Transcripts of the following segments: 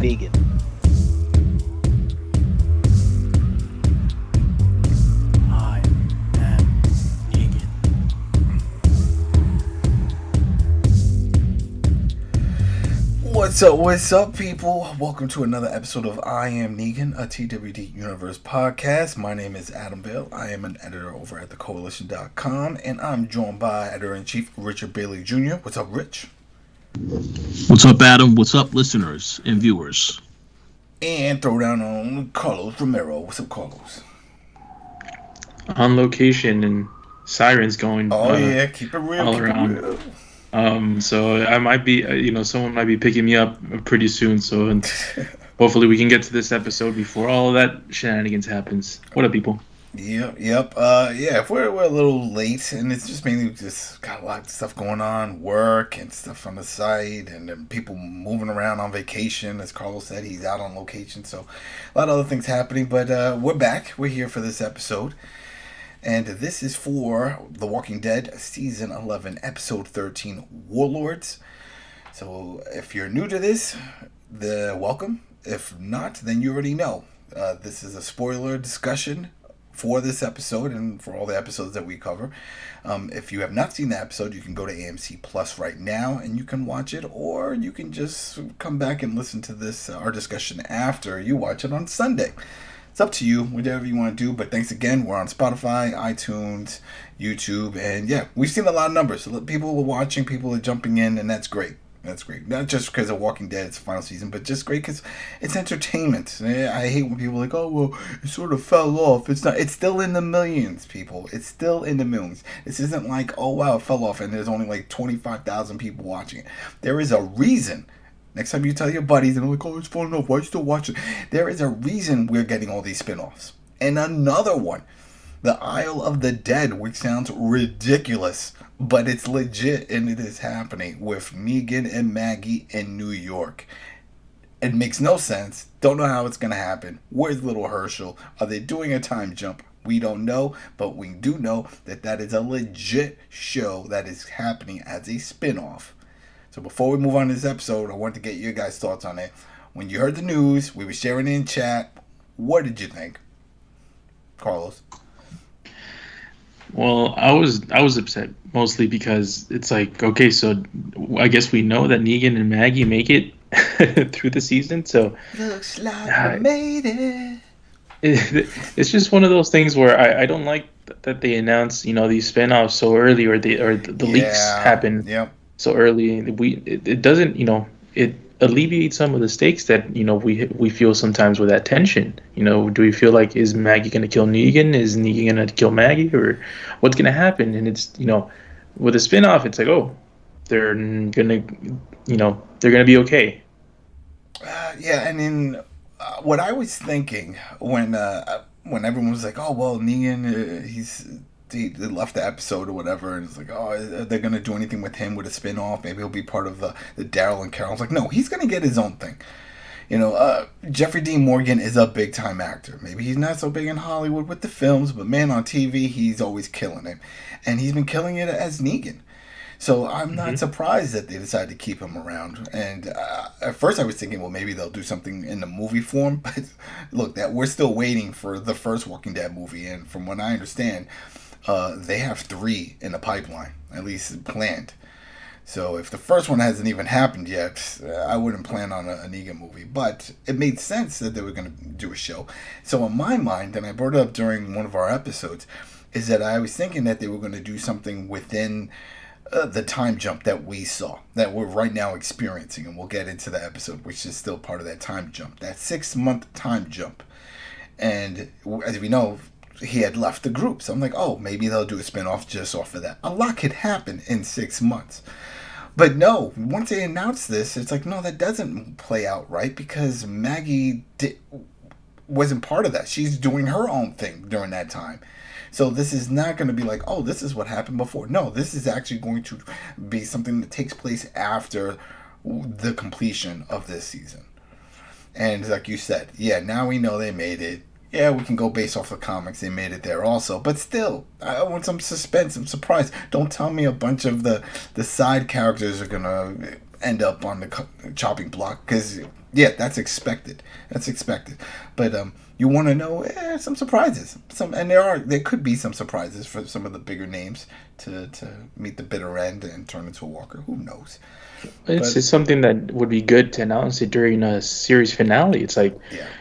Negan. I am Negan. What's up, people? Welcome to another episode of I Am Negan, a TWD Universe podcast. My name is Adam Vale. I am an editor over at the Koalition.com, and I'm joined by Editor-in-Chief Richard Bailey Jr. What's up, Rich? What's up, Adam? What's up, listeners and viewers? And Throwdown on Carlos Romero. What's up, Carlos? On location and sirens going. Yeah, keep it real. All around. So I might be, someone might be picking me up pretty soon. So and hopefully we can get to this episode before all of that shenanigans happens. What up, people? Yep. If we're a little late, and it's just mainly just got a lot of stuff going on, work and stuff on the site, and then people moving around on vacation. As Carlos said, he's out on location, so a lot of other things happening. But we're back. We're here for this episode, and this is for The Walking Dead Season 11, Episode 13, Warlords. So if you're new to this, welcome. If not, then you already know. This is a spoiler discussion for this episode and for all the episodes that we cover. If you have not seen the episode, you can go to AMC Plus right now and you can watch it, or you can just come back and listen to this our discussion after you watch it on Sunday. It's up to you, whatever you want to do. But thanks again. We're on Spotify, iTunes, YouTube, and yeah, we've seen a lot of numbers. People are watching, people are jumping in, and that's great. That's great. Not just because of Walking Dead, it's the final season, but just great because it's entertainment. I hate when people are like, oh, well, it sort of fell off. It's not. It's still in the millions, people. It's still in the millions. This isn't like, oh, wow, it fell off and there's only like 25,000 people watching it. There is a reason. Next time you tell your buddies and they're like, oh, it's falling off. Why are you still watching? There is a reason we're getting all these spinoffs. And another one, The Isle of the Dead, which sounds ridiculous, but it's legit, and it is happening with Negan and Maggie in New York. It makes no sense. Don't know how it's going to happen. Where's little Herschel? Are they doing a time jump? We don't know, but we do know that is a legit show that is happening as a spinoff. So before we move on to this episode, I want to get your guys' thoughts on it. When you heard the news, we were sharing it in chat. What did you think, Carlos? Well, I was upset mostly because it's like, okay, so I guess we know that Negan and Maggie make it through the season. So looks like we made it. It's just one of those things where I don't like that they announce these spinoffs so early, or the leaks happen so early. It doesn't it alleviates some of the stakes that we feel sometimes with that tension. Do we feel like, is Maggie gonna kill Negan? Is Negan gonna kill Maggie, or what's gonna happen? And it's with a spin-off, it's like, oh, they're gonna be okay. And then what I was thinking when everyone was like, oh well, Negan he left the episode or whatever, and it's like, oh, are they going to do anything with him with a spin-off? Maybe he'll be part of the Daryl and Carol. I was like, no, he's going to get his own thing. Jeffrey Dean Morgan is a big-time actor. Maybe he's not so big in Hollywood with the films, but man, on TV, he's always killing it. And he's been killing it as Negan. So I'm not surprised that they decided to keep him around. And at first I was thinking, well, maybe they'll do something in the movie form. But look, we're still waiting for the first Walking Dead movie. And from what I understand, they have 3 in the pipeline, at least planned. So if the first one hasn't even happened yet, I wouldn't plan on a Negan movie. But it made sense that they were going to do a show. So in my mind, and I brought it up during one of our episodes, is that I was thinking that they were going to do something within the time jump that we saw, that we're right now experiencing. And we'll get into the episode, which is still part of that time jump, that 6-month time jump. And as we know, he had left the group. So I'm like, oh, maybe they'll do a spinoff just off of that. A lot could happen in 6 months. But no, once they announced this, it's like, no, that doesn't play out right, because Maggie wasn't part of that. She's doing her own thing during that time. So this is not going to be like, oh, this is what happened before. No, this is actually going to be something that takes place after the completion of this season. And like you said, yeah, now we know they made it. Yeah, we can go based off the comics. They made it there also. But still, I want some suspense, some surprise. Don't tell me a bunch of the side characters are going to end up on the chopping block because that's expected. But you want to know some surprises. And there could be some surprises for some of the bigger names to meet the bitter end and turn into a walker. Who knows? It's something that would be good to announce it during a series finale. It's like,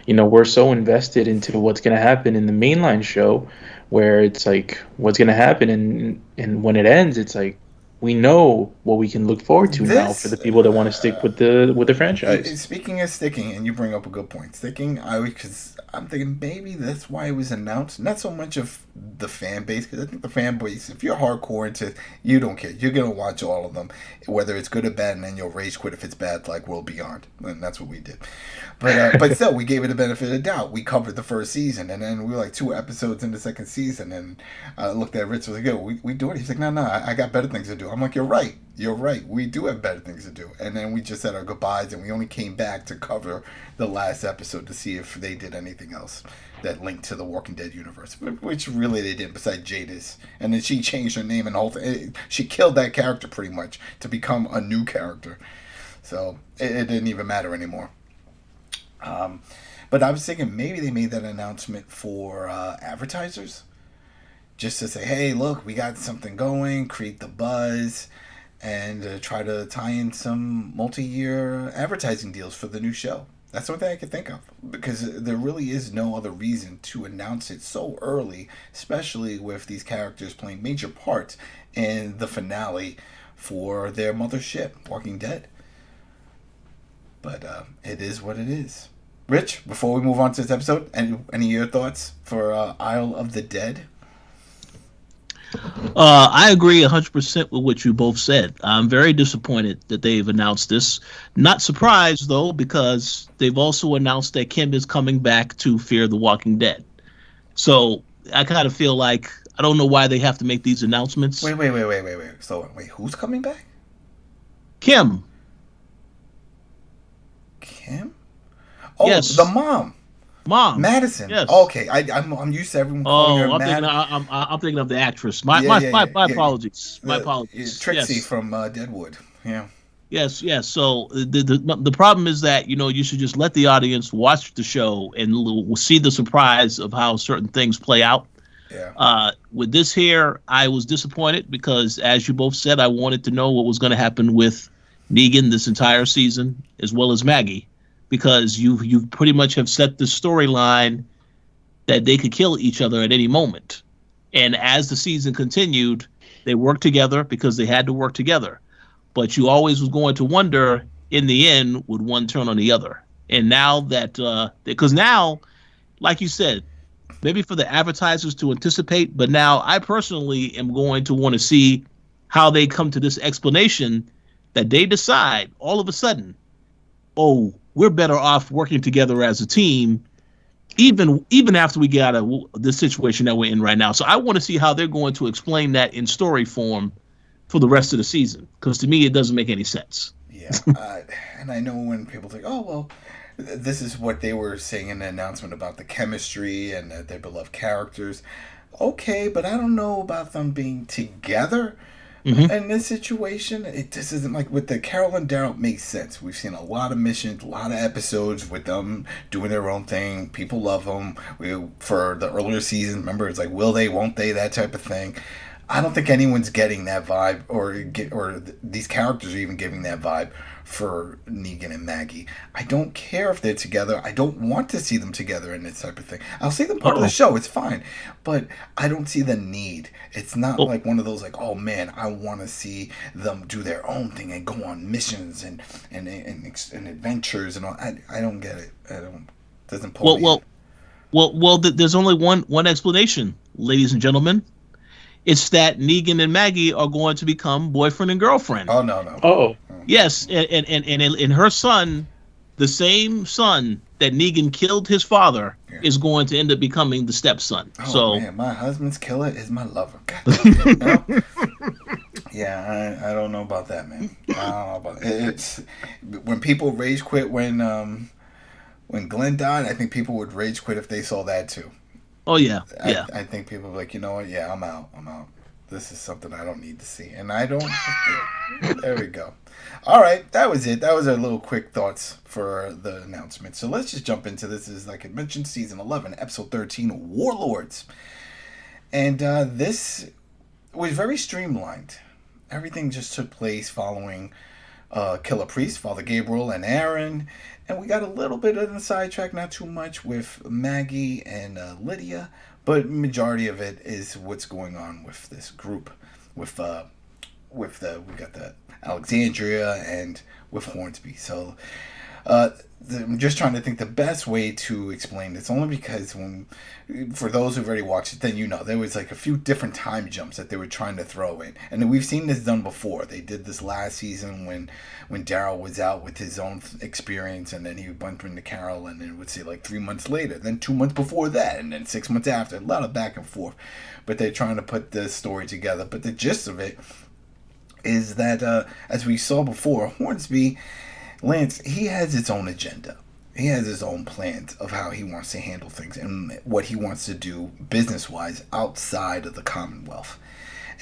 we're so invested into what's going to happen in the mainline show, where it's like what's going to happen, and when it ends, it's like we know what we can look forward to now for the people that want to stick with the franchise. Speaking of sticking, and you bring up a good point, sticking, because I'm thinking maybe that's why it was announced. Not so much of the fan base, because I think the fan base, if you're hardcore into, you don't care. You're going to watch all of them, whether it's good or bad, and then you'll rage quit if it's bad, like World Beyond. And that's what we did. But still, we gave it a benefit of the doubt. We covered the first season, and then we were like 2 episodes in the second season, and I looked at Rich and was like, yo, we do it? He's like, no, I got better things to do. I'm like, you're right. We do have better things to do. And then we just said our goodbyes, and we only came back to cover the last episode to see if they did anything else that linked to the Walking Dead universe, which really they didn't, besides Jadis. And then she changed her name and the whole thing. She killed that character pretty much to become a new character. So it didn't even matter anymore. But I was thinking maybe they made that announcement for advertisers, just to say, hey, look, we got something going, create the buzz, and try to tie in some multi-year advertising deals for the new show. That's the only thing I could think of, because there really is no other reason to announce it so early, especially with these characters playing major parts in the finale for their mothership, Walking Dead. But it is what it is. Rich, before we move on to this episode, any of your thoughts for Isle of the Dead? I agree 100% with what you both said. I'm very disappointed that they've announced this. Not surprised, though, because they've also announced that Kim is coming back to Fear the Walking Dead. So I kind of feel like I don't know why they have to make these announcements. Wait. So, who's coming back? Kim. Kim? Oh, yes. The mom. Madison. Yes. Okay, I'm used to everyone calling her Madison. I'm thinking of the actress. My apologies. My apologies. Trixie from Deadwood. Yeah. Yes. So the problem is that you should just let the audience watch the show and see the surprise of how certain things play out. Yeah. With this here, I was disappointed because, as you both said, I wanted to know what was going to happen with Negan this entire season, as well as Maggie. Because you pretty much have set the storyline that they could kill each other at any moment. And as the season continued, they worked together because they had to work together. But you always was going to wonder, in the end, would one turn on the other? And now that, because now, like you said, maybe for the advertisers to anticipate, but now I personally am going to want to see how they come to this explanation that they decide all of a sudden, oh, we're better off working together as a team, even after we get out of the situation that we're in right now. So I want to see how they're going to explain that in story form for the rest of the season, because to me it doesn't make any sense. Yeah, and I know when people think, oh, well, this is what they were saying in the announcement about the chemistry and their beloved characters. Okay, but I don't know about them being together. Mm-hmm. In this situation, it just isn't like with the Carol and Daryl makes sense. We've seen a lot of missions, a lot of episodes with them doing their own thing. People love them. For the earlier season, remember, it's like, will they, won't they, that type of thing. I don't think anyone's getting that vibe, or these characters are even giving that vibe for Negan and Maggie. I don't care if they're together. I don't want to see them together in this type of thing. I'll see them part of the show. It's fine. But I don't see the need. It's not like one of those like, oh man, I want to see them do their own thing and go on missions and adventures and all. I don't get it. Doesn't pull me in. Well, there's only one explanation, ladies and gentlemen. It's that Negan and Maggie are going to become boyfriend and girlfriend. Oh, no. Oh. Yes, and her son, the same son that Negan killed his father, is going to end up becoming the stepson. Oh, man, my husband's killer is my lover. Yeah, I don't know about that, man. I don't know about it. It's when people rage quit when Glenn died, I think people would rage quit if they saw that too. Oh, yeah. I think people are like, you know what? Yeah, I'm out. This is something I don't need to see, and I don't. There we go. All right, that was it. That was our little quick thoughts for the announcement. So let's just jump into this. Is like I mentioned, season 11, episode 13, Warlords, and this was very streamlined. Everything just took place following Killer Priest, Father Gabriel, and Aaron, and we got a little bit of the sidetrack, not too much, with Maggie and Lydia. But majority of it is what's going on with this group, we got the Alexandria and with Hornsby. So I'm just trying to think the best way to explain this, only because for those who've already watched it, then there was like a few different time jumps that they were trying to throw in, and we've seen this done before. They did this last season when Daryl was out with his own experience, and then he bumped into Carol, and then it would say like 3 months later, then 2 months before that, and then 6 months after. A lot of back and forth, but they're trying to put this story together. But the gist of it is that, as we saw before, Hornsby, Lance, he has his own agenda. He has his own plans of how he wants to handle things and what he wants to do business-wise outside of the Commonwealth.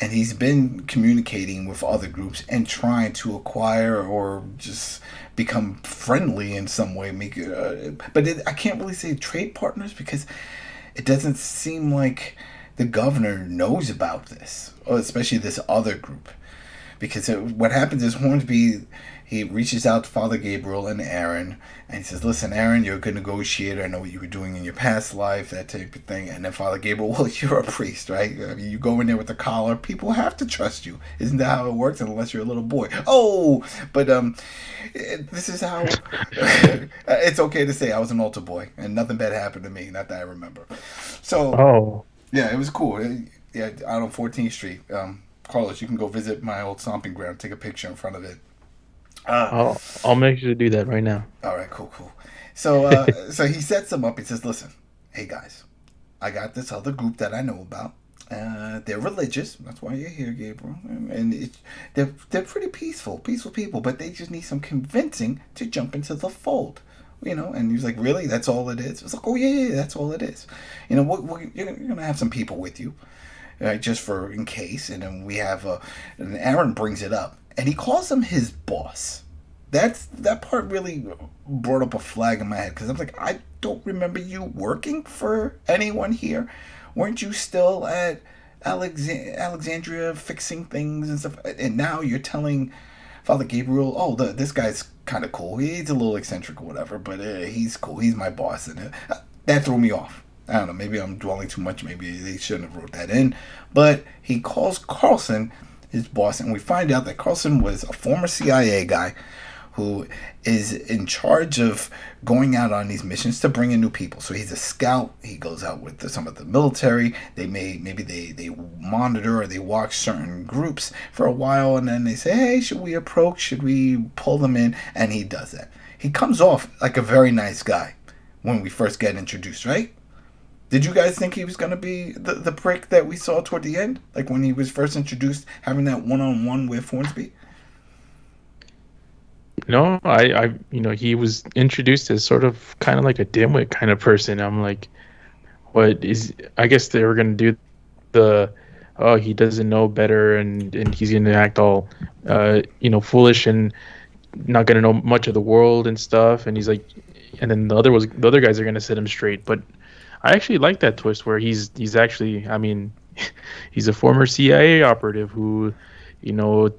And he's been communicating with other groups and trying to acquire or just become friendly in some way. I can't really say trade partners, because it doesn't seem like the governor knows about this, or especially this other group. Because what happens is Hornsby, he reaches out to Father Gabriel and Aaron, and he says, listen, Aaron, you're a good negotiator. I know what you were doing in your past life, that type of thing. And then Father Gabriel, well, you're a priest, right? I mean, you go in there with the collar, people have to trust you. Isn't that how it works? Unless you're a little boy. Oh, but this is how... it's okay to say I was an altar boy, and nothing bad happened to me, not that I remember. So, yeah, it was cool. Yeah, out on 14th Street. Carlos, you can go visit my old stomping ground, take a picture in front of it. I'll make sure to do that right now. All right, cool. So so he sets them up. He says, listen, hey guys, I got this other group that I know about. They're religious. That's why you're here, Gabriel. And they're pretty peaceful people, but they just need some convincing to jump into the fold. And he was like, really? That's all it is? It's like, oh, yeah, that's all it is. You're going to have some people with you. Just for in case. And then we have and Aaron brings it up, and he calls him his boss. That part really brought up a flag in my head, because I'm like, I don't remember you working for anyone here. Weren't you still at Alexandria fixing things and stuff? And now you're telling Father Gabriel, oh, this guy's kind of cool. He's a little eccentric or whatever, but he's cool. He's my boss. And that threw me off. I don't know, maybe I'm dwelling too much. Maybe they shouldn't have wrote that in. But he calls Carlson his boss, and we find out that Carlson was a former CIA guy who is in charge of going out on these missions to bring in new people. So he's a scout. He goes out with some of the military. They monitor or they watch certain groups for a while, and then they say, hey, should we approach? Should we pull them in? And he does that. He comes off like a very nice guy when we first get introduced, right? Did you guys think he was going to be the prick that we saw toward the end? Like when he was first introduced, having that one-on-one with Hornsby? No, he was introduced as sort of kind of like a dimwit kind of person. I'm like, I guess they were going to do he doesn't know better, and he's going to act all, foolish and not going to know much of the world and stuff. And he's like, and then the other guys are going to set him straight. But I actually like that twist where he's actually, I mean, he's a former CIA operative who,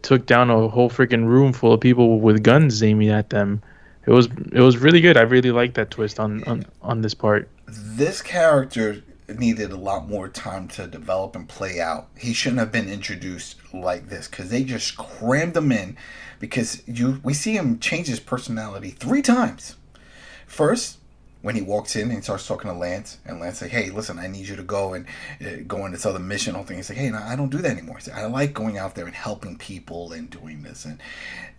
took down a whole freaking room full of people with guns aiming at them. It was really good. I really liked that twist on this part. This character needed a lot more time to develop and play out. He shouldn't have been introduced like this, because they just crammed him in, because we see him change his personality 3 times. First, when he walks in and starts talking to Lance, and Lance like, hey, listen, I need you to go and go on this other mission, whole thing. He's like, hey, no, I don't do that anymore. He's like, I like going out there and helping people and doing this. And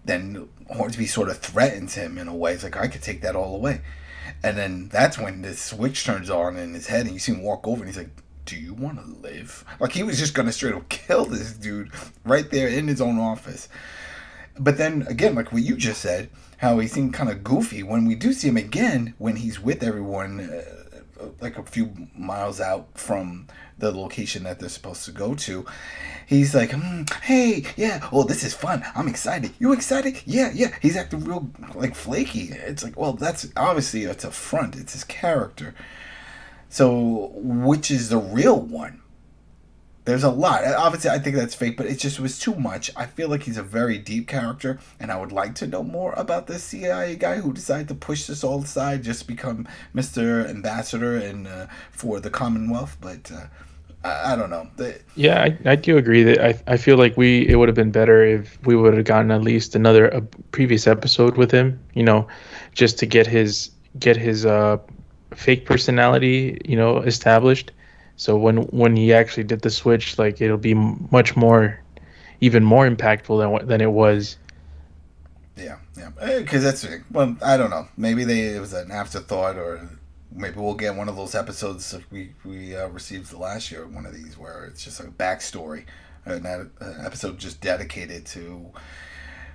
then Hornsby sort of threatens him in a way. It's like, I could take that all away. And then that's when this switch turns on in his head, and you see him walk over, and he's like, do you want to live? Like, he was just going to straight up kill this dude right there in his own office. But then, again, like what you just said, how he seemed kind of goofy. When we do see him again, when he's with everyone, like a few miles out from the location that they're supposed to go to. He's like, hey, yeah, well, this is fun. I'm excited. You excited? Yeah. He's acting real, like, flaky. It's like, well, that's obviously, it's a front. It's his character. So, which is the real one? There's a lot. Obviously, I think that's fake, but it just was too much. I feel like he's a very deep character, and I would like to know more about this CIA guy who decided to push this all aside, just become Mr. Ambassador and for the Commonwealth. But I don't know. I do agree that I feel like it would have been better if we would have gotten at least a previous episode with him, just to get his fake personality, established. So when he actually did the switch, like, it'll be even more impactful than it was. Yeah. Because that's, well, I don't know. Maybe it was an afterthought, or maybe we'll get one of those episodes that we received last year, one of these where it's just a backstory, an episode just dedicated to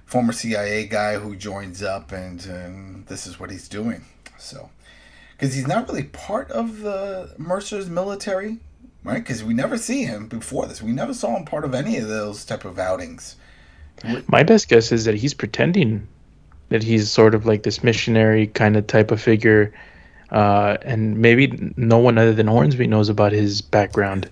former CIA guy who joins up, and this is what he's doing. So. Because he's not really part of the Mercer's military, right? Because we never see him before this. We never saw him part of any of those type of outings. My best guess is that he's pretending that he's sort of like this missionary kind of type of figure, and maybe no one other than Hornsby knows about his background.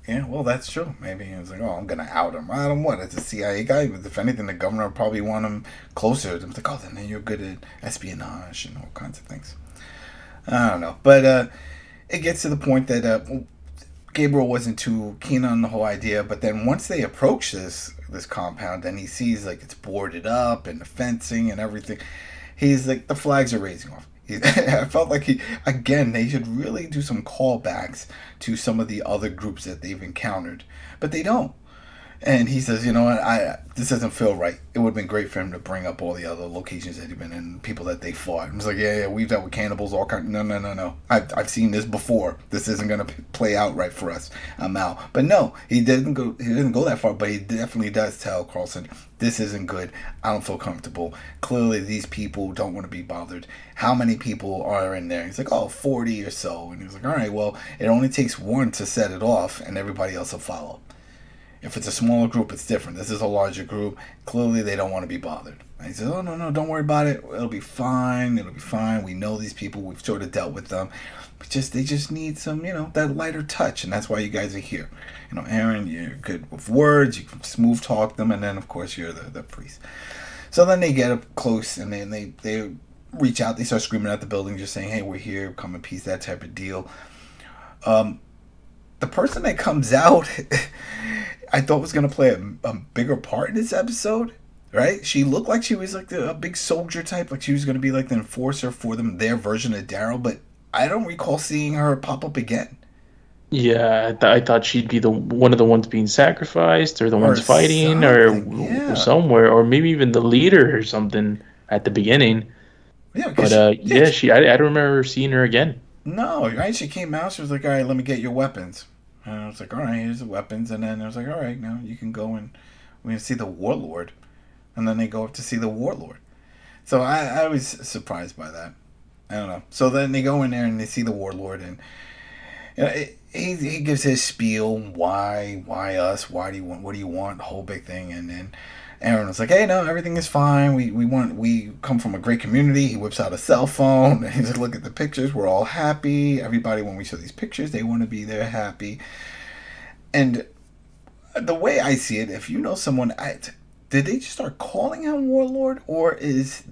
Yeah, well, that's true. Maybe he was like, oh, I'm going to out him. Out him what? It's a CIA guy? But if anything, the governor would probably want him closer. It's like, oh, then you're good at espionage and all kinds of things. I don't know, but it gets to the point that Gabriel wasn't too keen on the whole idea. But then once they approach this compound, and he sees like it's boarded up and the fencing and everything, he's like, the flags are raising off. I felt like they should really do some callbacks to some of the other groups that they've encountered, but they don't. And he says, you know what, this doesn't feel right. It would have been great for him to bring up all the other locations that he'd been in, people that they fought. I was like, yeah, we've dealt with cannibals, all kinds. No. I've seen this before. This isn't going to play out right for us. I'm out. But no, he didn't go that far, but he definitely does tell Carlson, this isn't good. I don't feel comfortable. Clearly, these people don't want to be bothered. How many people are in there? He's like, 40 or so. And he was like, all right, well, it only takes one to set it off, and everybody else will follow. If it's a smaller group, it's different. This is a larger group. Clearly, they don't want to be bothered. And he says, oh, no, don't worry about it. It'll be fine. We know these people. We've sort of dealt with them. They just need some, that lighter touch. And that's why you guys are here. Aaron, you're good with words. You can smooth talk them. And then, of course, you're the priest. So then they get up close, and then they reach out. They start screaming at the building, just saying, hey, we're here. Come in peace, that type of deal. The person that comes out... I thought was going to play a bigger part in this episode, right? She looked like she was like a big soldier type, like she was going to be like the enforcer for them, their version of Daryl, but I don't recall seeing her pop up again. Yeah, I thought she'd be one of the ones being sacrificed, or the ones fighting, or somewhere, or maybe even the leader or something at the beginning. Yeah, but I don't remember seeing her again. No, right? She came out, she was like, all right, let me get your weapons. And I was like, all right, here's the weapons. And then I was like, all right, now you can go and we're going to see the Warlord. And then they go up to see the Warlord. So I was surprised by that. I don't know. So then they go in there and they see the Warlord. And he gives his spiel. Why us? What do you want? The whole big thing. And then Aaron was like, hey, no, everything is fine. We come from a great community. He whips out a cell phone. And he's like, look at the pictures. We're all happy. Everybody, when we show these pictures, they want to be there happy. And the way I see it, if you know someone, did they just start calling him Warlord? Or is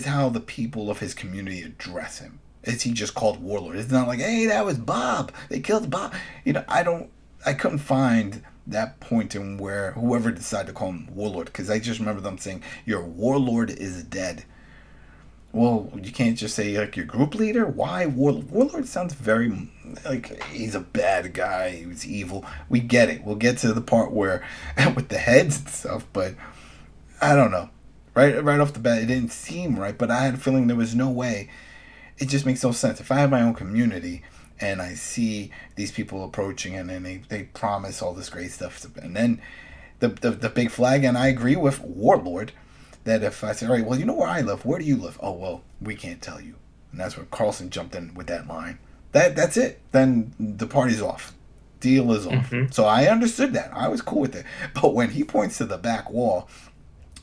how the people of his community address him? Is he just called Warlord? It's not like, hey, that was Bob. They killed Bob. I couldn't find that point in where whoever decided to call him Warlord, because I just remember them saying, your Warlord is dead. Well, you can't just say like your group leader. Why Warlord? Warlord sounds very like he's a bad guy. He was evil. We get it. We'll get to the part where with the heads and stuff, but I don't know. Right off the bat, it didn't seem right, but I had a feeling there was no way. It just makes no sense. If I have my own community and I see these people approaching, and then they promise all this great stuff, and then the big flag, and I agree with Warlord that if I say, all right, well, you know where I live, where do you live? Oh, well, we can't tell you. And that's when Carlson jumped in with that line. That's it. Then the party's off. Deal is off. Mm-hmm. So I understood that. I was cool with it. But when he points to the back wall,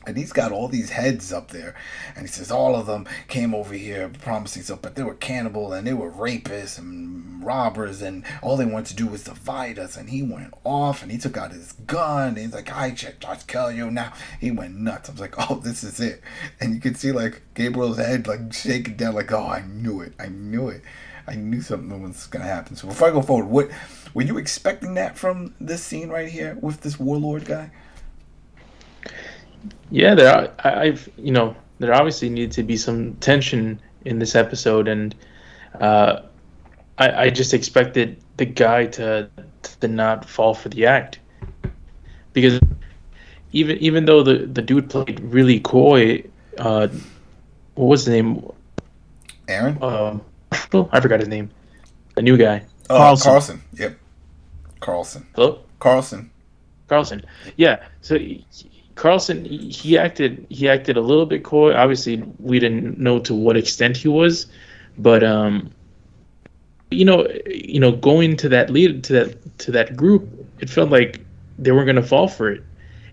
and he's got all these heads up there, and he says all of them came over here promising stuff, but they were cannibal and they were rapists and robbers, and all they wanted to do was divide us. And he went off and he took out his gun. And he's like, I just kill you now. He went nuts. I was like, oh, this is it. And you could see like Gabriel's head like shaking down, like, oh, I knew it. I knew something was gonna happen. So before I go forward, what were you expecting that from this scene right here with this warlord guy? Yeah, there obviously needed to be some tension in this episode, and I just expected the guy to not fall for the act, because even though the dude played really coy, what was the name? Aaron? I forgot his name. The new guy. Oh, Carlson. Yep. Carlson. Hello? Carlson. Yeah. So Carlson, he acted a little bit coy. Obviously, we didn't know to what extent he was, but going to that group, it felt like they weren't gonna fall for it.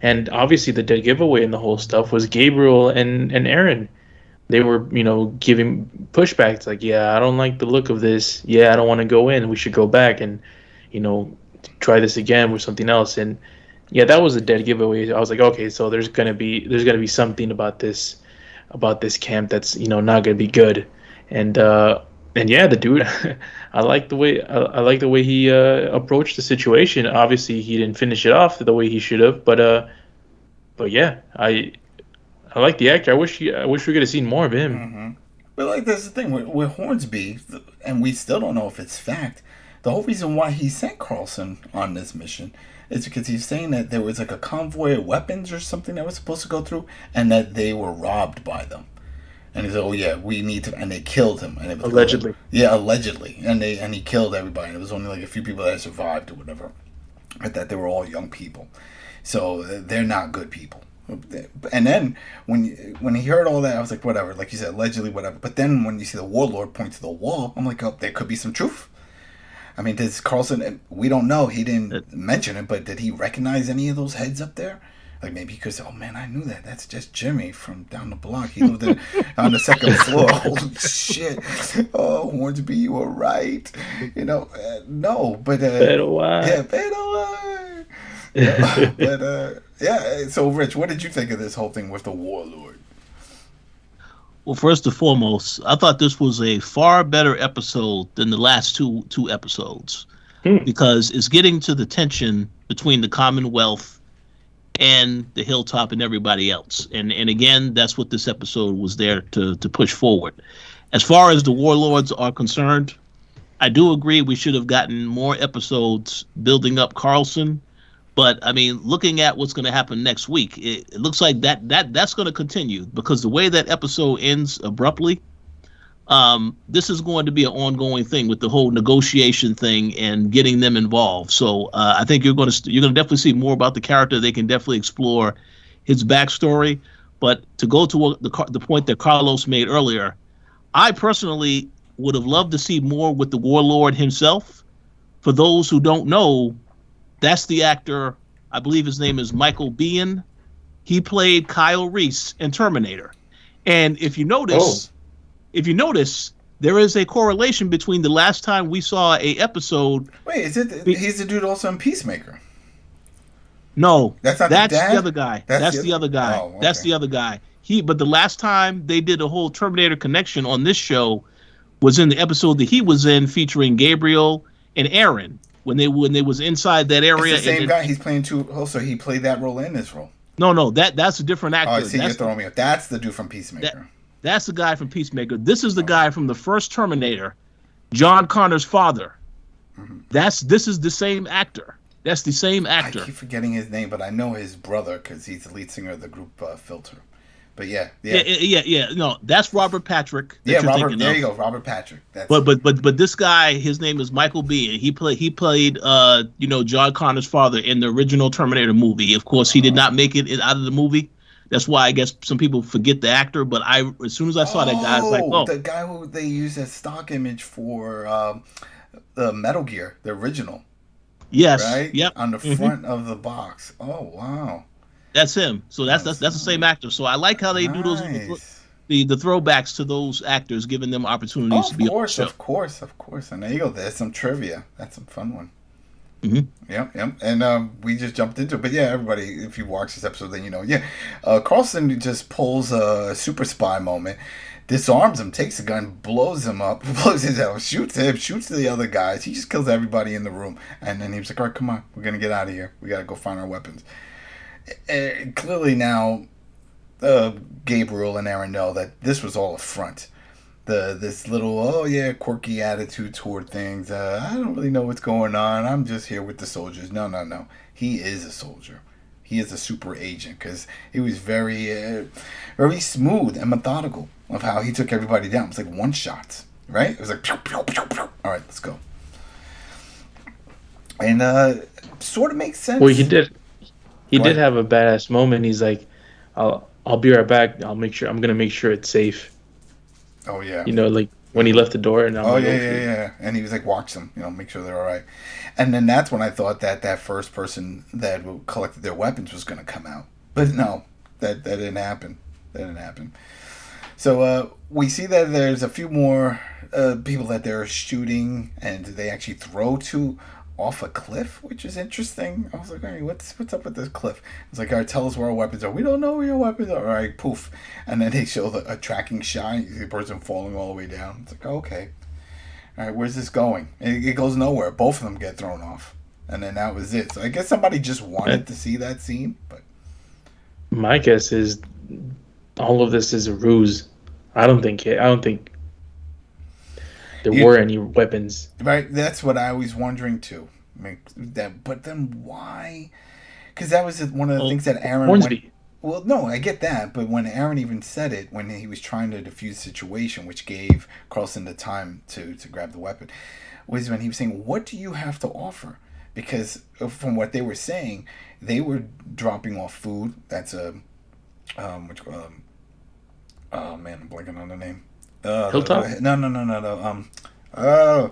And obviously, the dead giveaway and the whole stuff was Gabriel and Aaron. They were, giving pushbacks like, yeah, I don't like the look of this. Yeah, I don't want to go in. We should go back and, try this again with something else. And yeah, that was a dead giveaway. I was like, okay, so there's gonna be something about this camp that's not gonna be good. And yeah, the dude, I like the way he approached the situation. Obviously, he didn't finish it off the way he should have, but yeah, I like the actor. I wish we could have seen more of him. Mm-hmm. But like, that's the thing with Hornsby, and we still don't know if it's fact. The whole reason why he sent Carlson on this mission is because he's saying that there was like a convoy of weapons or something that was supposed to go through, and that they were robbed by them. And he said, "Oh yeah, we need to," and they killed him. And it was allegedly. Allegedly, and he killed everybody. And it was only like a few people that survived or whatever. But that they were all young people, so they're not good people. And then when he heard all that, I was like, whatever, like you said, allegedly, whatever. But then when you see the warlord point to the wall, I'm like, oh, there could be some truth. I mean, does Carlson? We don't know. He didn't mention it, but did he recognize any of those heads up there? Like maybe he could say, oh man, I knew that. That's just Jimmy from down the block. He lived on the second floor. Holy shit! Oh, Hornsby, you were right. No, but yeah. So, Rich, what did you think of this whole thing with the warlord? Well, first and foremost, I thought this was a far better episode than the last two episodes, because it's getting to the tension between the Commonwealth and the Hilltop and everybody else. And again, that's what this episode was there to push forward. As far as the Warlords are concerned, I do agree we should have gotten more episodes building up Carlson. But I mean, looking at what's going to happen next week, it looks like that's going to continue, because the way that episode ends abruptly, this is going to be an ongoing thing with the whole negotiation thing and getting them involved. So I think you're going to definitely see more about the character. They can definitely explore his backstory. But to go to the point that Carlos made earlier, I personally would have loved to see more with the Warlord himself. For those who don't know, that's the actor, I believe his name is Michael Biehn. He played Kyle Reese in Terminator. And if you notice, there is a correlation between the last time we saw a episode. Wait, he's the dude also in Peacemaker? No, that's the other guy. That's the other guy. Oh, okay. That's the other guy. But the last time they did a whole Terminator connection on this show was in the episode that he was in, featuring Gabriel and Aaron. When they was inside that area. It's the same guy. He's playing two. Also, he played that role in this role. No, that's a different actor. Oh, I see. You're throwing me off. That's the dude from Peacemaker. That's the guy from Peacemaker. This is the guy from the first Terminator, John Connor's father. Mm-hmm. This is the same actor. That's the same actor. I keep forgetting his name, but I know his brother because he's the lead singer of the group Filter. But yeah. No, that's Robert Patrick. Robert. There you go, Robert Patrick. But this guy, his name is Michael Biehn. He played John Connor's father in the original Terminator movie. Of course, he did not make it out of the movie That's why I guess some people forget the actor. But as soon as I saw that guy, I was like, oh, the guy who they used as stock image for the Metal Gear, the original. yes, Right? yep, On the front of the box. Oh, wow. that's him. So that's the same actor. So I like how they do those Nice. the throwbacks to those actors, giving them opportunities Oh, to of be on the course, show. of course, of course. And there you go. There's some trivia. That's some fun one. Mm-hmm. Yep. And we just jumped into it. But yeah, everybody, if you watch this episode, then you know. Yeah, Carlson just pulls a super spy moment, disarms him, takes a gun, blows him up, blows his head off, shoots him, shoots the other guys. He just kills everybody in the room. And then he was like, all right, come on. We're going to get out of here. We got to go find our weapons. Clearly now, Gabriel and Aaron know that this was all a front. This little quirky attitude toward things. I don't really know what's going on. I'm just here with the soldiers. No. He is a soldier. He is a super agent because he was very smooth and methodical of how he took everybody down. It was like one shots, right? It was like pew, pew, pew, pew. All right, let's go. And sort of makes sense. Well, he did have a badass moment. He's like, I'll be right back. I'm gonna make sure it's safe. Oh yeah. Like when he left the door and yeah. And he was like, watch them, make sure they're all right. And then that's when I thought that first person that collected their weapons was going to come out. But no, that didn't happen. So we see that there's a few more people that they're shooting, and they actually throw two off a cliff, which is interesting. I was like, all right, what's up with this cliff? It's like, all right, tell us where our weapons are. We don't know where your weapons are. All right, poof. And then they show a tracking shot. You see the person falling all the way down. It's like, okay. All right, where's this going? And it goes nowhere. Both of them get thrown off. And then that was it. So I guess somebody just wanted to see that scene. But my guess is all of this is a ruse. I don't think there were any weapons. Right, that's what I was wondering too. But then why? Because that was one of the things that Aaron. Well, no, I get that, but when Aaron even said it, when he was trying to defuse the situation, which gave Carlson the time to grab the weapon, was when he was saying, "What do you have to offer?" Because from what they were saying, they were dropping off food. That's oh man, I'm blanking on the name. Hilltop? No.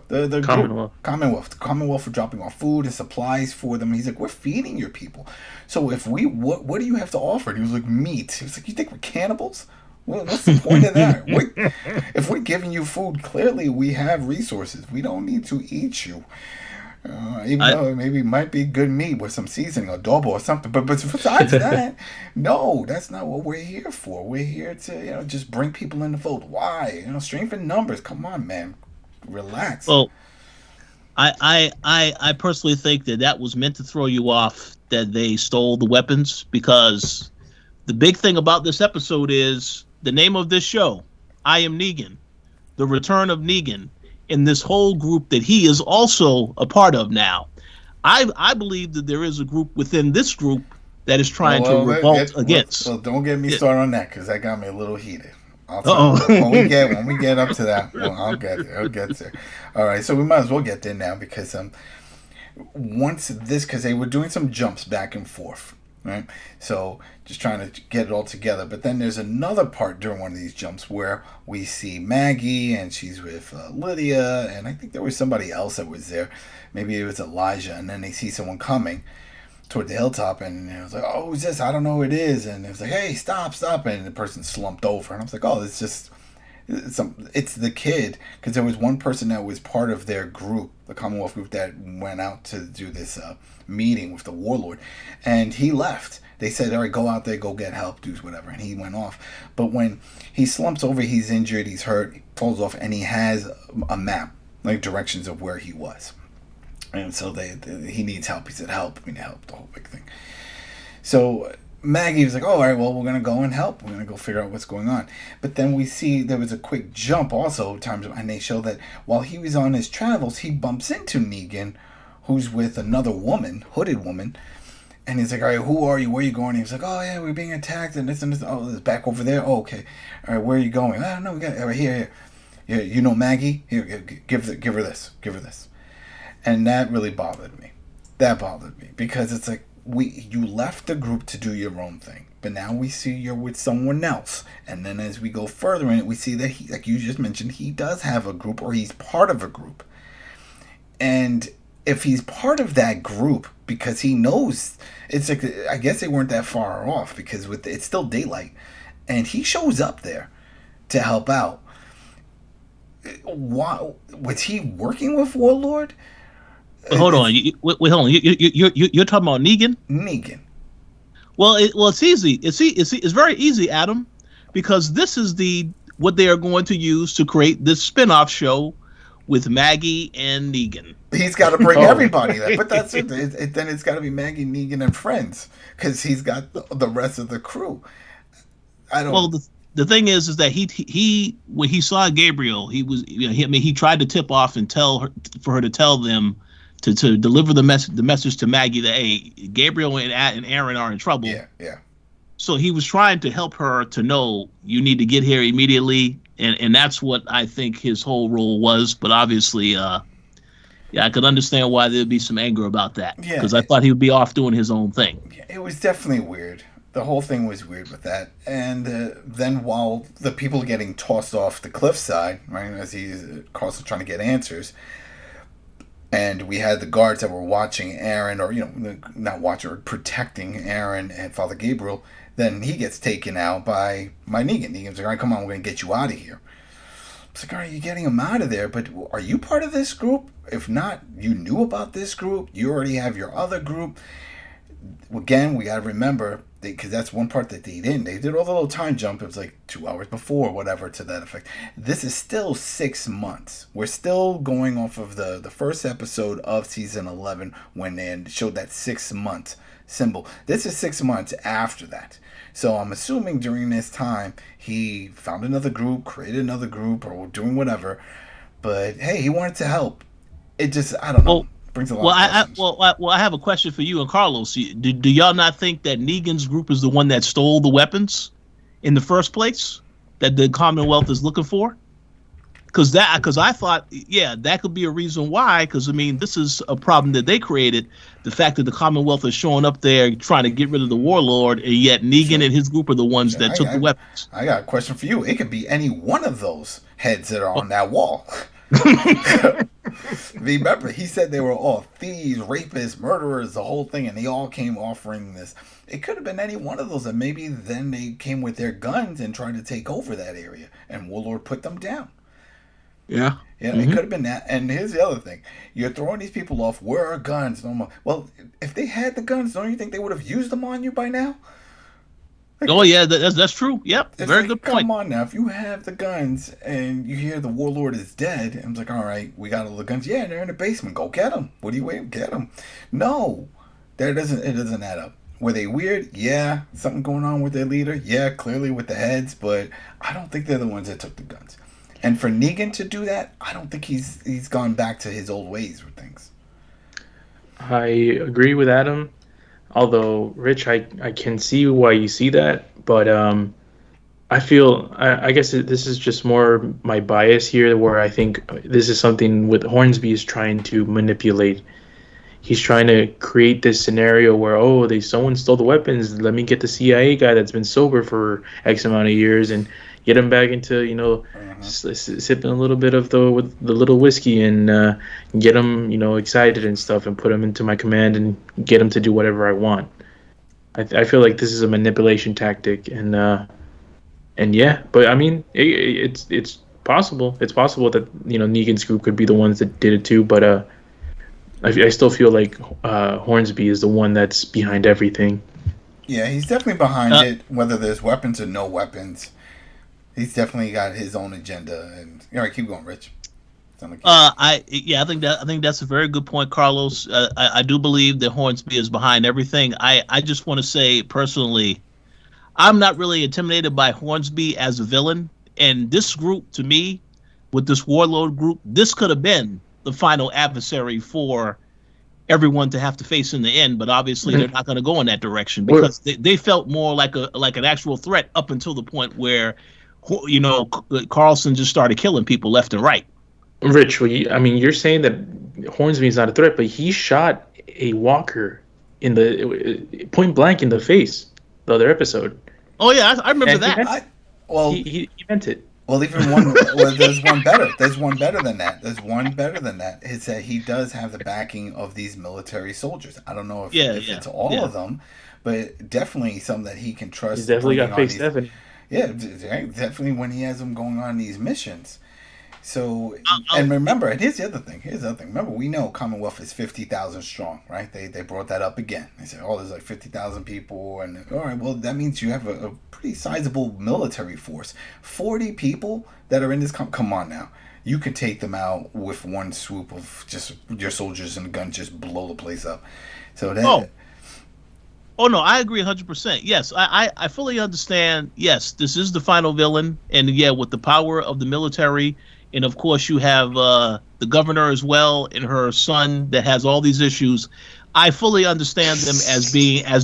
The Commonwealth. Commonwealth. The Commonwealth for dropping off food and supplies for them. He's like, we're feeding your people. So if what do you have to offer? And he was like, meat. He was like, you think we're cannibals? Well, what's the point of that? If we're giving you food, clearly we have resources. We don't need to eat you. Even though maybe it might be good meat with some seasoning, adobo or something. But besides that, no, that's not what we're here for. We're here to, just bring people in the fold. Why? Strength in numbers. Come on, man. Relax. Well, I personally think that was meant to throw you off, that they stole the weapons, because the big thing about this episode is the name of this show, I Am Negan, the return of Negan, in this whole group that he is also a part of now. I believe that there is a group within this group that is trying to revolt against. Well, don't get me started on that, because that got me a little heated. I'll tell you, when we get up to that, I'll get there. All right, so we might as well get there now, because because they were doing some jumps back and forth, right? So just trying to get it all together. But then there's another part during one of these jumps where we see Maggie, and she's with Lydia, and I think there was somebody else that was there. Maybe it was Elijah, and then they see someone coming toward the hilltop, and it was like, oh, who's this? I don't know who it is. And it was like, hey, stop, and the person slumped over, and I was like, oh, it's the kid, because there was one person that was part of their group, the Commonwealth group, that went out to do this meeting with the Warlord, and he left. They said, all right, go out there, go get help, do whatever, and he went off. But when he slumps over, he's injured, he's hurt, he falls off, and he has a map, like directions of where he was. And so he needs help. He said, help, we need help, the whole big thing. So Maggie was like, oh, all right, well, we're going to go and help. We're going to go figure out what's going on. But then we see there was a quick jump also, and they show that while he was on his travels, he bumps into Negan, who's with another woman, hooded woman. And he's like, all right, who are you? Where are you going? And he was like, oh, yeah, we're being attacked and this and this. Oh, it's back over there. Oh, okay. All right, where are you going? I don't know. We got right here. Yeah, you know Maggie? Here, give her this. Give her this. And that really bothered me. Because it's like, you left the group to do your own thing. but now we see you're with someone else. And then as we go further in it, we see that he, like you just mentioned, he does have a group, or he's part of a group. And if he's part of that group, because he knows, it's like, I guess they weren't that far off, because it's still daylight, and he shows up there to help out. Why was he working with Warlord? Hold on, hold on. You're talking about Negan? Negan. Well, it's easy. It's very easy, Adam, because this is what they are going to use to create this spin-off show with Maggie and Negan. He's got to bring everybody there, but that's it. Then it's got to be Maggie, Negan, and friends, because he's got the rest of the crew. I don't. Well, the thing is that he when he saw Gabriel, he tried to tip off and for her to tell them to deliver the message to Maggie that, hey, Gabriel and Aaron are in trouble. Yeah. So he was trying to help her to know you need to get here immediately, and that's what I think his whole role was. But obviously, I could understand why there'd be some anger about that, because I thought he would be off doing his own thing. It was definitely weird. The whole thing was weird with that. And then while the people are getting tossed off the cliffside, right, as Carl's trying to get answers, and we had the guards that were watching Aaron, or, not watching, or protecting Aaron and Father Gabriel, then he gets taken out by Negan. Negan's like, all right, come on, we're going to get you out of here. It's like, all right, you're getting him out of there, but are you part of this group? If not, you knew about this group. You already have your other group. Again, we got to remember, because that's one part that they didn't. They did all the little time jump. It was like 2 hours before, whatever, to that effect. This is still 6 months. We're still going off of the first episode of season 11 when they showed that 6 month symbol. This is 6 months after that. So I'm assuming during this time, he found another group, created another group, or doing whatever. But hey, he wanted to help. It just, I don't know. Well, brings a lot of questions. I have a question for you and Carlos. Do y'all not think that Negan's group is the one that stole the weapons in the first place that the Commonwealth is looking for? Because I thought, that could be a reason why. Because I mean, this is a problem that they created. The fact that the Commonwealth is showing up there trying to get rid of the Warlord, and yet Negan and his group are the ones that took the weapons. I got a question for you. It could be any one of those heads that are on that wall. Remember, he said they were all thieves, rapists, murderers, the whole thing, and they all came offering this. It could have been any one of those, and maybe then they came with their guns and tried to take over that area, and Warlord put them down. Yeah. It could have been that. And here's the other thing. You're throwing these people off. Where are guns? Well, if they had the guns, don't you think they would have used them on you by now? Oh, yeah, that's true. Yep, very good point. Come on now. If you have the guns and you hear the Warlord is dead, and it's like, all right, we got all the guns. Yeah, they're in the basement. Go get them. What are you waiting? Get them. No, it doesn't add up. Were they weird? Yeah. Something going on with their leader? Yeah, clearly with the heads, but I don't think they're the ones that took the guns. And for Negan to do that, I don't think he's gone back to his old ways with things. I agree with Adam. Although, Rich, I can see why you see that, but I feel, I guess this is just more my bias here, where I think this is something with Hornsby is trying to manipulate. He's trying to create this scenario where, someone stole the weapons, let me get the CIA guy that's been sober for X amount of years and get him back into, sipping a little bit of the little whiskey and get him, excited and stuff, and put him into my command and get him to do whatever I want. I feel like this is a manipulation tactic, and yeah, but I mean, it's possible. It's possible that Negan's group could be the ones that did it too, but I still feel like Hornsby is the one that's behind everything. Yeah, he's definitely behind it, whether there's weapons or no weapons. He's definitely got his own agenda, and all right, keep going, Rich. I think that's a very good point, Carlos. I do believe that Hornsby is behind everything. I just want to say personally, I'm not really intimidated by Hornsby as a villain, and this group, to me, with this Warlord group, this could have been the final adversary for everyone to have to face in the end. But obviously, they're not going to go in that direction because they felt more like an actual threat up until the point where, Carlson just started killing people left and right. Rich, you're saying that Hornsby is not a threat, but he shot a walker in the point blank in the face. the other episode. Oh yeah, I remember And that. He meant it. Well, even one. Well, there's one better. There's one better than that. There's one better than that. Is that he does have the backing of these military soldiers. I don't know if it's all of them, but definitely some that he can trust. He's definitely got faith, Stephanie. Yeah, definitely when he has them going on these missions. So, and remember, and here's the other thing. Remember, we know Commonwealth is 50,000 strong, right? They brought that up again. They said, oh, there's like 50,000 people. And, all right, well, that means you have a pretty sizable military force. 40 people that are in this. Come on now. You can take them out with one swoop of just your soldiers and a gun, just blow the place up. So that. Oh no, I agree 100%. Yes, I fully understand. Yes, this is the final villain, and yeah, with the power of the military, and of course you have the governor as well, and her son that has all these issues. I fully understand them as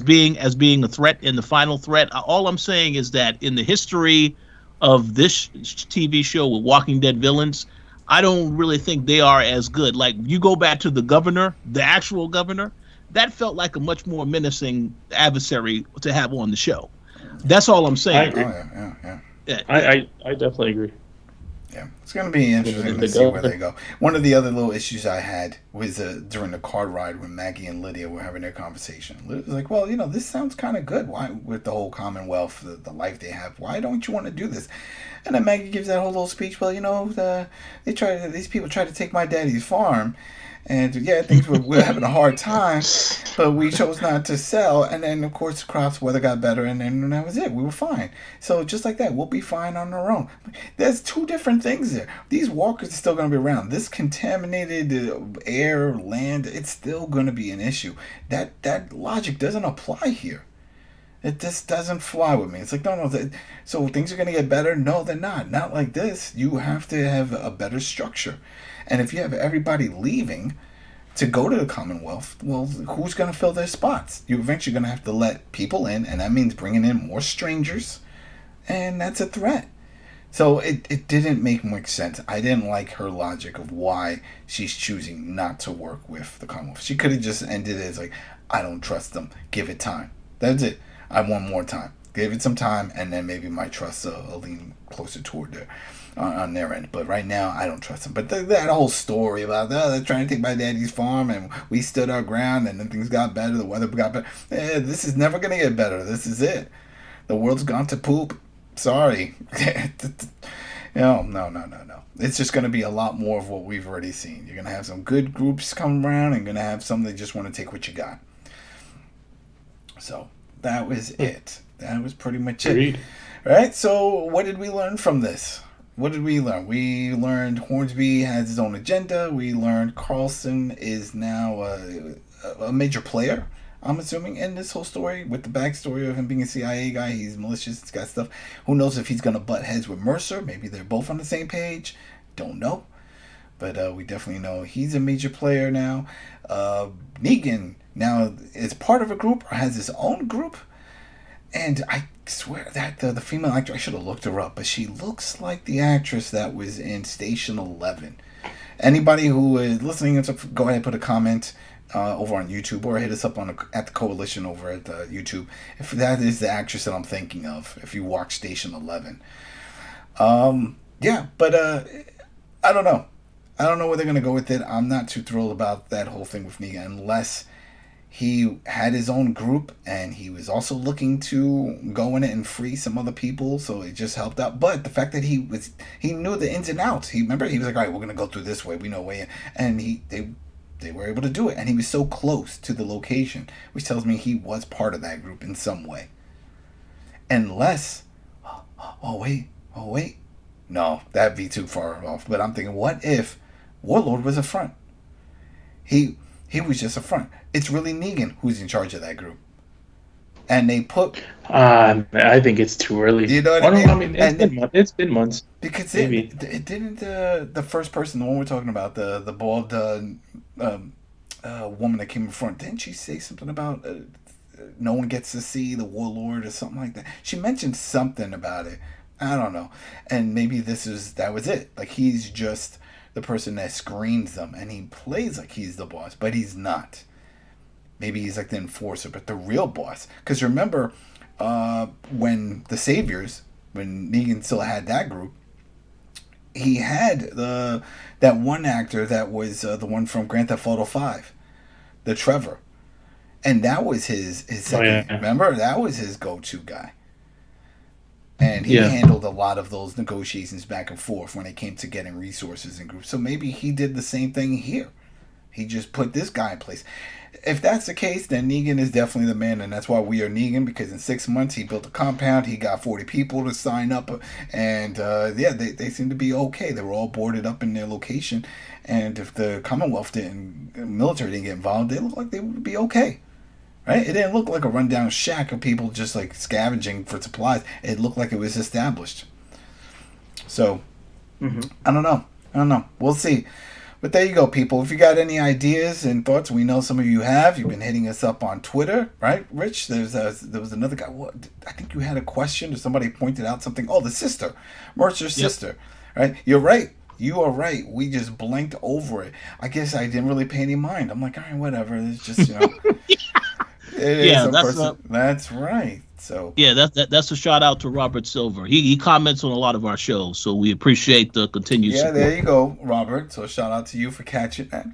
being a threat and the final threat. All I'm saying is that in the history of this TV show with Walking Dead villains, I don't really think they are as good. Like you go back to the governor, the actual governor. That felt like a much more menacing adversary to have on the show. That's all I'm saying. I agree. Yeah. I definitely agree. Yeah, it's going to be interesting to see where they go. One of the other little issues I had was during the car ride when Maggie and Lydia were having their conversation. Lydia was like, well, this sounds kind of good. Why, with the whole Commonwealth, the life they have, why don't you want to do this? And then Maggie gives that whole little speech. Well, these people tried to take my daddy's farm. And yeah, things we're having a hard time, but we chose not to sell. And then, of course, the crops weather got better, and then that was it. We were fine. So just like that, we'll be fine on our own. There's two different things there. These walkers are still going to be around. This contaminated air, land, it's still going to be an issue. That logic doesn't apply here. It just doesn't fly with me. It's like, no. So things are going to get better? No, they're not. Not like this. You have to have a better structure. And if you have everybody leaving to go to the Commonwealth, well, who's going to fill their spots? You're eventually going to have to let people in, and that means bringing in more strangers, and that's a threat. So it didn't make much sense. I didn't like her logic of why she's choosing not to work with the Commonwealth. She could have just ended it as like, I don't trust them. Give it time. That's it. I want more time. Give it some time, and then maybe my trust will lean closer toward there. On their end, but right now I don't trust them. But that whole story about they're trying to take my daddy's farm and we stood our ground and then things got better, the weather got better. This is never gonna get better. This is it. The world's gone to poop. Sorry. No. It's just gonna be a lot more of what we've already seen. You're gonna have some good groups come around and gonna have some that just want to take what you got. So that was it. That was pretty much it. Right? So what did we learn from this? What did we learn? We learned Hornsby has his own agenda. We learned Carlson is now a major player, I'm assuming, in this whole story, with the backstory of him being a CIA guy. He's malicious. He's got stuff. Who knows if he's going to butt heads with Mercer? Maybe they're both on the same page. Don't know. But we definitely know he's a major player now. Negan now is part of a group or has his own group. And I swear that the female actress, I should have looked her up, but she looks like the actress that was in Station 11. Anybody who is listening, go ahead and put a comment over on YouTube or hit us up at the Koalition over at YouTube if that is the actress that I'm thinking of, if you watch Station 11. Yeah, but I don't know. I don't know where they're going to go with it. I'm not too thrilled about that whole thing with Negan unless he had his own group and he was also looking to go in it and free some other people, so it just helped out. But the fact that he knew the ins and outs. He was like, all right, we're going to go through this way. We know way in. And they were able to do it. And he was so close to the location, which tells me he was part of that group in some way. Unless, oh wait. No, that'd be too far off. But I'm thinking, what if Warlord was a front? He was just a front. It's really Negan who's in charge of that group. And they put... I think it's too early. You know what I mean? It's been months. Because it didn't the first person, the one we're talking about, the bald woman that came in front, didn't she say something about no one gets to see the Warlord or something like that? She mentioned something about it. I don't know. And maybe that was it. Like, he's just the person that screens them, and he plays like he's the boss, but he's not. Maybe he's like the enforcer, but the real boss. Because remember, when the Saviors, when Negan still had that group, he had that one actor that was the one from Grand Theft Auto 5, the Trevor. And that was his second, remember? That was his go-to guy. And he handled a lot of those negotiations back and forth when it came to getting resources and groups. So maybe he did the same thing here. He just put this guy in place. If that's the case, then Negan is definitely the man, and that's why we are Negan, because in 6 months he built a compound, he got 40 people to sign up, and they seem to be okay. They were all boarded up in their location, and if the Commonwealth military didn't get involved, they looked like they would be okay. Right? It didn't look like a rundown shack of people just like scavenging for supplies. It looked like it was established. So, I don't know. We'll see. But there you go, people. If you got any ideas and thoughts, we know some of you have. You've been hitting us up on Twitter, right, Rich? There was another guy. I think you had a question or somebody pointed out something. Oh, the sister. Mercer's sister. Right? You're right. You are right. We just blanked over it. I guess I didn't really pay any mind. I'm like, all right, whatever. It's just, that's right. So that's a shout out to Robert Silver. He comments on a lot of our shows, so we appreciate the continued support. There you go, Robert. So shout out to you for catching that.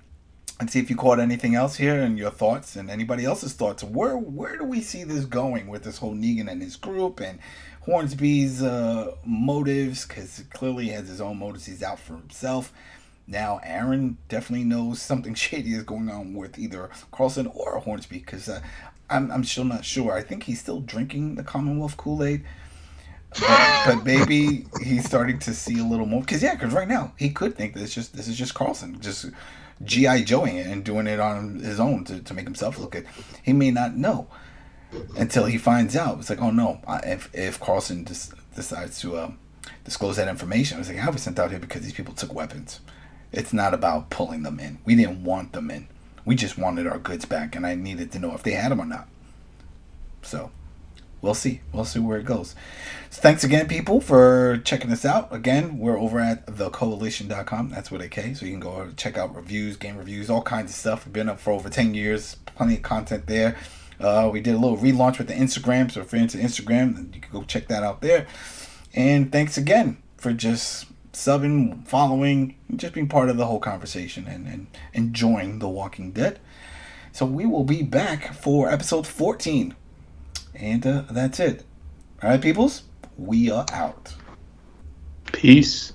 And see if you caught anything else here and your thoughts and anybody else's thoughts. Where do we see this going with this whole Negan and his group and Hornsby's motives? Because clearly he has his own motives. He's out for himself. Now, Aaron definitely knows something shady is going on with either Carlson or Hornsby, because I'm still not sure. I think he's still drinking the Commonwealth Kool-Aid, but maybe he's starting to see a little more. Because right now he could think that this is just Carlson, just G.I. Joeing it and doing it on his own to make himself look good. He may not know until he finds out. It's like, oh no, if Carlson decides to disclose that information, it's like, I was sent out here because these people took weapons. It's not about pulling them in. We didn't want them in. We just wanted our goods back, and I needed to know if they had them or not. So, we'll see. We'll see where it goes. So, thanks again, people, for checking us out. Again, we're over at thekoalition.com. That's with a K. So, you can go check out reviews, game reviews, all kinds of stuff. We've been up for over 10 years. Plenty of content there. We did a little relaunch with the Instagram. So, if you're into Instagram, you can go check that out there. And thanks again for just subbing, following, just being part of the whole conversation and enjoying The Walking Dead. So we will be back for episode 14. And that's it. All right, peoples, we are out. Peace.